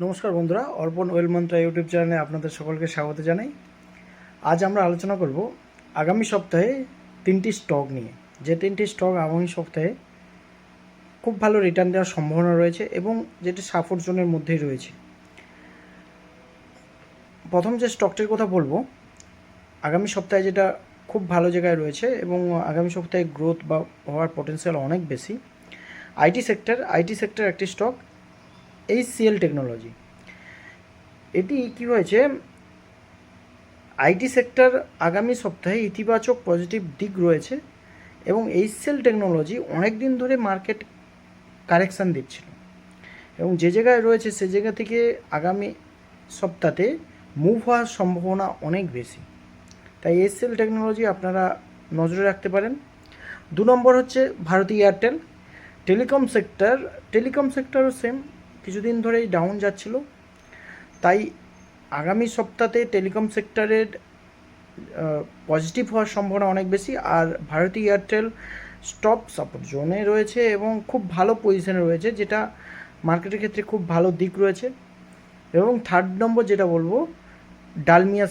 নমস্কার বন্ধুরা, অর্পণ ওয়েল মন্ত্রা ইউটিউব চ্যানেলে আপনাদের সকলকে স্বাগত জানাই। আজ আমরা আলোচনা করব আগামী সপ্তাহে তিনটি স্টক নিয়ে, যে তিনটি স্টক আগামী সপ্তাহে খুব ভালো রিটার্ন দেওয়ার সম্ভাবনা রয়েছে এবং যেটি সাপোর্ট জোনের মধ্যেই রয়েছে। প্রথম যে স্টকটির কথা বলবো, আগামী সপ্তাহে যেটা খুব ভালো জায়গায় রয়েছে এবং আগামী সপ্তাহে গ্রোথ বা হওয়ার পটেনশিয়াল অনেক বেশি, আইটি সেক্টর একটি স্টক HCL টেকনোলজি। এটি কী হয়েছে, আইটি সেক্টর আগামী সপ্তাহে ইতিবাচক পজিটিভ দিক রয়েছে এবং HCL টেকনোলজি অনেক দিন ধরে মার্কেট কারেকশান দিচ্ছিল এবং যে জায়গায় রয়েছে সে জায়গা থেকে আগামী সপ্তাহে মুভ হওয়ার সম্ভাবনা অনেক বেশি, তাই HCL টেকনোলজি আপনারা নজরে রাখতে পারেন। 2 নম্বর হচ্ছে ভারতী এয়ারটেল। টেলিকম সেক্টরও সেম, কিছুদিন ধরেই ডাউন যাচ্ছিল, তাই আগামী সপ্তাহে টেলিকম সেক্টরের পজিটিভ হওয়ার সম্ভাবনা অনেক বেশি। আর ভারতী এয়ারটেল স্টপ সাপোর্ট জোনে রয়েছে এবং খুব ভালো পজিশনে রয়েছে, যেটা মার্কেটের ক্ষেত্রে খুব ভালো দিক রয়েছে। এবং 3rd নম্বর যেটা বলবো, ডালমিয়া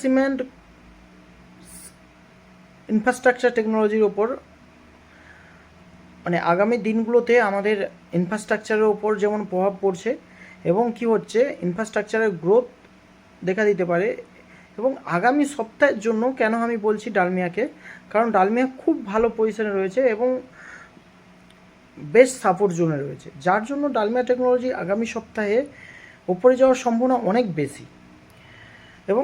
সিমেন্ট ইনফ্রাস্ট্রাকচার টেকনোলজির ওপর, মানে আগামী দিনগুলোতে আমাদের ইনফ্রাস্ট্রাকচারের ওপর যেমন প্রভাব পড়ছে এবং কি হচ্ছে ইনফ্রাস্ট্রাকচারের গ্রোথ দেখা দিতে পারে। এবং আগামী সপ্তাহের জন্য কেন আমি বলছি ডালমিয়াকে, কারণ ডালমিয়া খুব ভালো পজিশনে রয়েছে এবং বেস্ট সাপোর্ট জোনে রয়েছে, যার জন্য ডালমিয়া টেকনোলজি আগামী সপ্তাহে ওপরে যাওয়ার সম্ভাবনা অনেক বেশি। এবং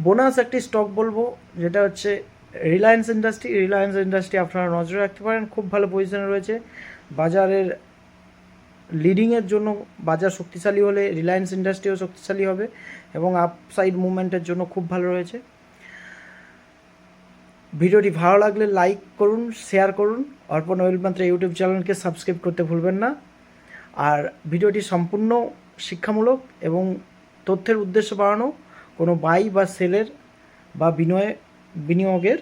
বোনাস একটি স্টক বলবো, যেটা হচ্ছে রিলায়েন্স ইন্ডাস্ট্রি আপনারা নজরে রাখতে পারেন, খুব ভালো পজিশনে রয়েছে। বাজারের লিডিংয়ের জন্য বাজার শক্তিশালী হলে রিলায়েন্স ইন্ডাস্ট্রিও শক্তিশালী হবে এবং আপসাইড মুভমেন্টের জন্য খুব ভালো রয়েছে। ভিডিওটি ভালো লাগলে লাইক করুন, শেয়ার করুন, অর্পণ ওয়েল মন্ত্রা ইউটিউব চ্যানেলকে সাবস্ক্রাইব করতে ভুলবেন না। আর ভিডিওটি সম্পূর্ণ শিক্ষামূলক এবং তথ্যের উদ্দেশ্য বাড়ানো, কোনো বাই বা সেলের বা বিনিয়োগের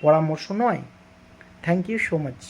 পরামর্শ নয়। Thank you so much.